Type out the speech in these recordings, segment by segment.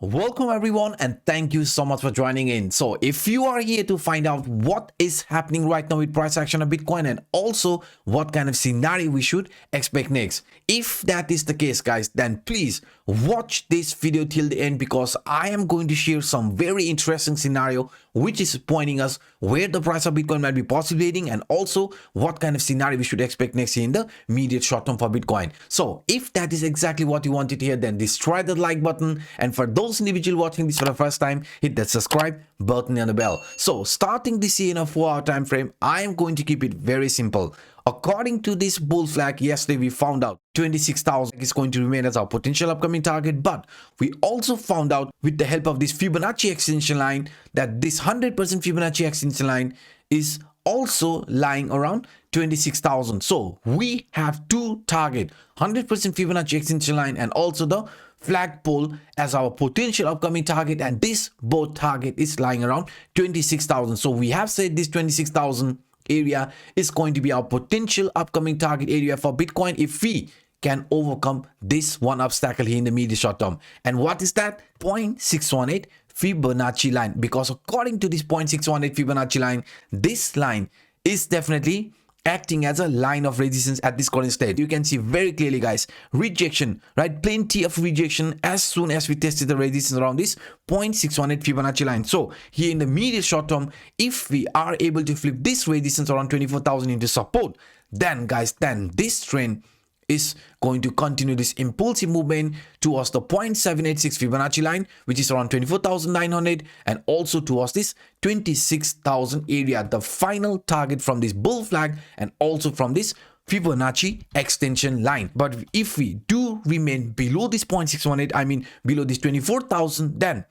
Welcome everyone, and thank you so much for joining in. So if you are here to find out what is happening right now with price action of Bitcoin and also what kind of scenario we should expect next, if that is the case guys, then please watch this video till the end, because I am going to share some very interesting scenario which is pointing us where the price of Bitcoin might be possibly heading and also what kind of scenario we should expect next in the immediate short term for Bitcoin. So if that is exactly what you wanted to hear, then destroy the like button, and for those individual watching this for the first time, hit that subscribe button and the bell. So starting this year in a 4-hour time frame, I am going to keep it very simple. According to this bull flag, yesterday we found out 26,000 is going to remain as our potential upcoming target, but we also found out with the help of this Fibonacci extension line that this 100% Fibonacci extension line is also lying around 26,000. So we have two target, 100% Fibonacci extension line and also the flagpole as our potential upcoming target, and this both target is lying around 26,000. So we have said this 26,000 area is going to be our potential upcoming target area for Bitcoin if we can overcome this one obstacle here in the medium short term. And what is that? 0.618 Fibonacci line, because according to this 0.618 Fibonacci line, this line is definitely acting as a line of resistance at this current state. You can see very clearly guys, rejection, right? Plenty of rejection as soon as we tested the resistance around this 0.618 Fibonacci line. So here in the immediate short term, if we are able to flip this resistance around 24,000 into support, then guys, then this trend is going to continue this impulsive movement towards the 0.786 Fibonacci line, which is around 24,900, and also towards this 26,000 area, the final target from this bull flag and also from this Fibonacci extension line. But if we do remain below this 0.618, I mean below this 24,000, then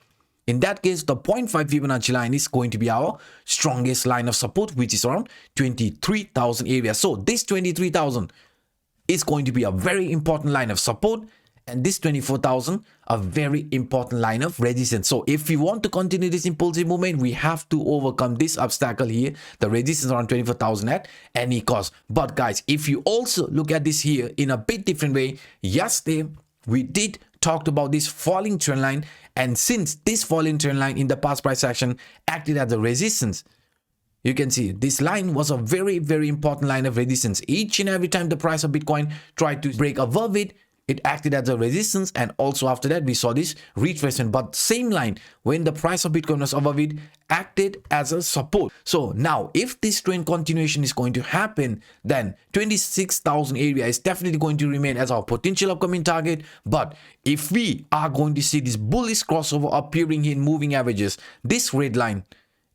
in that case the 0.5 Fibonacci line is going to be our strongest line of support, which is around 23,000 area. So this 23,000 is going to be a very important line of support, and this 24,000 a very important line of resistance. So if we want to continue this impulsive movement, we have to overcome this obstacle here, the resistance around 24,000 at any cost. But guys, if you also look at this here in a bit different way, yesterday we did talk about this falling trend line, and since this falling trend line in the past price action acted as a resistance, you can see this line was a very important line of resistance. Each and every time the price of Bitcoin tried to break above it, it acted as a resistance, and also after that we saw this retracement. But same line, when the price of Bitcoin was above it, acted as a support. So now if this trend continuation is going to happen, then 26,000 area is definitely going to remain as our potential upcoming target. But if we are going to see this bullish crossover appearing in moving averages, this red line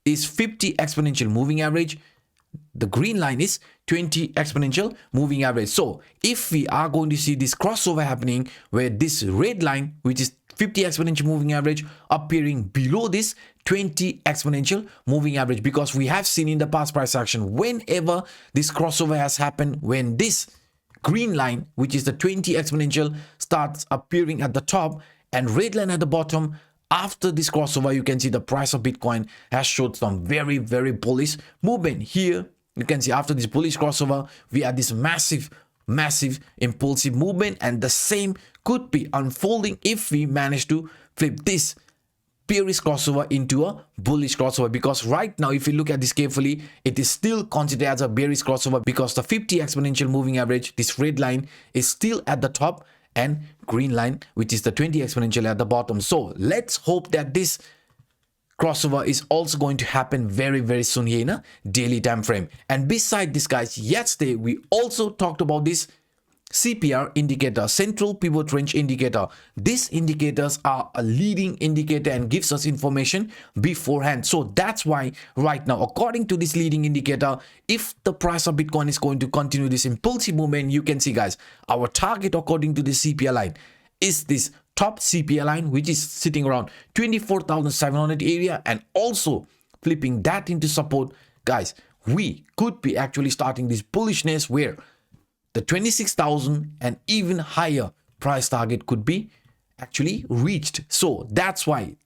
is 50 exponential moving average, the green line is 20 exponential moving average. So if we are going to see this crossover happening where this red line, which is 50 exponential moving average, appearing below this 20 exponential moving average, because we have seen in the past price action, whenever this crossover has happened, when this green line, which is the 20 exponential, starts appearing at the top and red line at the bottom, after this crossover, you can see the price of Bitcoin has showed some very bullish movement. Here you can see after this bullish crossover, we had this massive impulsive movement, and the same could be unfolding if we manage to flip this bearish crossover into a bullish crossover. Because right now if you look at this carefully, it is still considered as a bearish crossover, because the 50 exponential moving average, this red line, is still at the top and green line, which is the 20 exponential, at the bottom. So let's hope that this crossover is also going to happen very soon here in a daily time frame. And beside this guys, yesterday we also talked about this CPR indicator, central pivot range indicator. These indicators are a leading indicator and gives us information beforehand. So that's why right now, according to this leading indicator, if the price of Bitcoin is going to continue this impulsive movement, you can see guys, our target according to the CPR line is this top CPR line, which is sitting around 24,700 area, and also flipping that into support. Guys, we could be actually starting this bullishness where the 26,000 and even higher price target could be actually reached. So that's why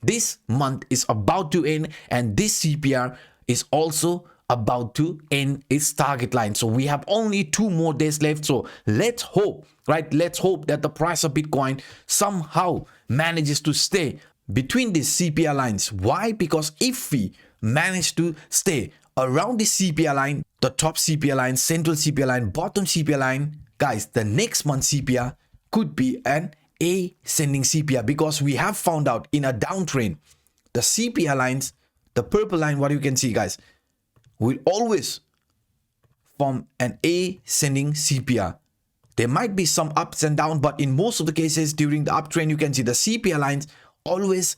this month is about to end, and this CPR is also about to end its target line. So we have only 2 more days left. So let's hope, right? Let's hope that the price of Bitcoin somehow manages to stay between these CPI lines. Why? Because if we manage to stay around the CPI line, the top CPI line, central CPI line, bottom CPI line, guys, the next month CPI could be an ascending CPI, because we have found out in a downtrend, the CPI lines, the purple line, what you can see, guys, will always form an ascending CPI. There might be some ups and downs, but in most of the cases during the uptrend, you can see the CPI lines always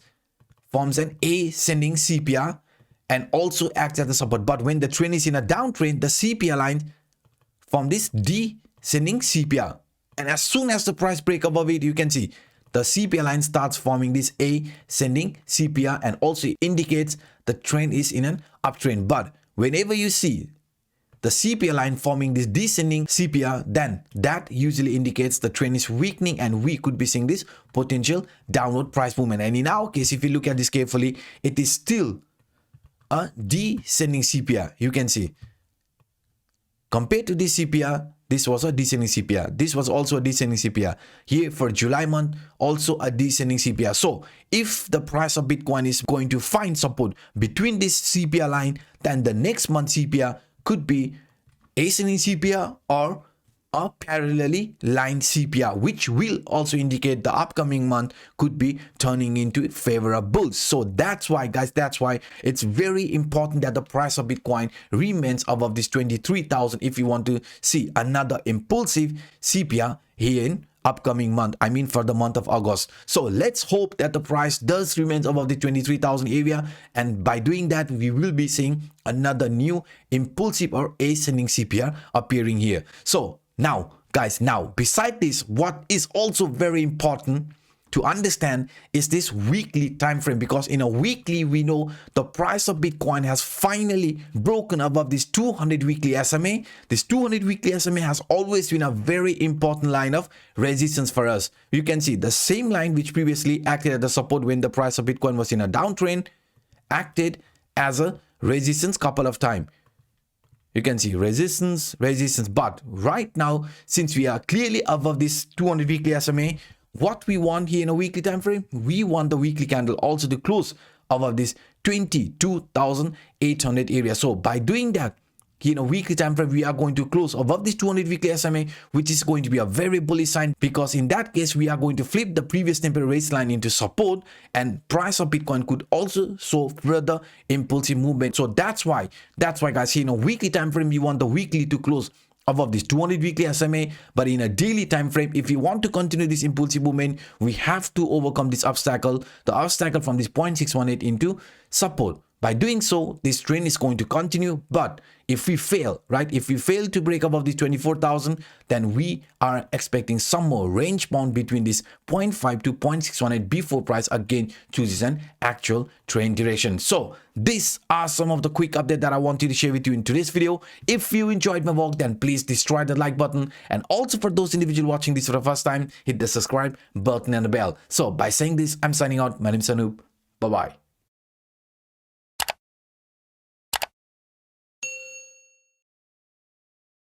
forms an ascending CPI and also acts as a support. But when the trend is in a downtrend, the CPI line form this descending CPI. And as soon as the price break above it, you can see the CPI line starts forming this ascending CPI and also indicates the trend is in an uptrend. But whenever you see the CPI line forming this descending CPI, then that usually indicates the trend is weakening and we could be seeing this potential downward price movement. And in our case, if you look at this carefully, it is still a descending CPI. You can see compared to this CPI, this was a descending CPI. This was also a descending CPI. Here for July month, also a descending CPI. So if the price of Bitcoin is going to find support between this CPI line, then the next month CPI could be ascending CPI or a parallelly lined CPI, which will also indicate the upcoming month could be turning into favorable. So that's why, guys, that's why it's very important that the price of Bitcoin remains above this 23,000 if you want to see another impulsive CPI here in upcoming month, I mean for the month of August. So let's hope that the price does remain above the 23,000 area, and by doing that we will be seeing another new impulsive or ascending CPI appearing here. So now, guys, beside this, what is also very important to understand is this weekly time frame, because in a weekly we know the price of Bitcoin has finally broken above this 200 weekly SMA. This 200 weekly SMA has always been a very important line of resistance for us. You can see the same line which previously acted as a support when the price of Bitcoin was in a downtrend acted as a resistance couple of times. You can see resistance, but right now, since we are clearly above this 200 weekly SMA, what we want here in a weekly time frame, we want the weekly candle also to close above this 22,800 area. So by doing that, here in a weekly time frame, we are going to close above this 200 weekly SMA, which is going to be a very bullish sign, because in that case we are going to flip the previous temporary range line into support, and price of Bitcoin could also show further impulsive movement. So that's why guys, here in a weekly time frame, we want the weekly to close above this 200 weekly SMA. But in a daily time frame, if we want to continue this impulsive movement, we have to overcome this obstacle, the obstacle from this 0.618 into support. By doing so, this trend is going to continue. But if we fail, right, if we fail to break above this 24,000, then we are expecting some more range bound between this 0.5 to 0.618 before price again chooses an actual trend direction. So these are some of the quick updates that I wanted to share with you in today's video. If you enjoyed my work, then please destroy the like button, and also for those individuals watching this for the first time, hit the subscribe button and the bell. So by saying this, I'm signing out. My name is Anup. Bye bye.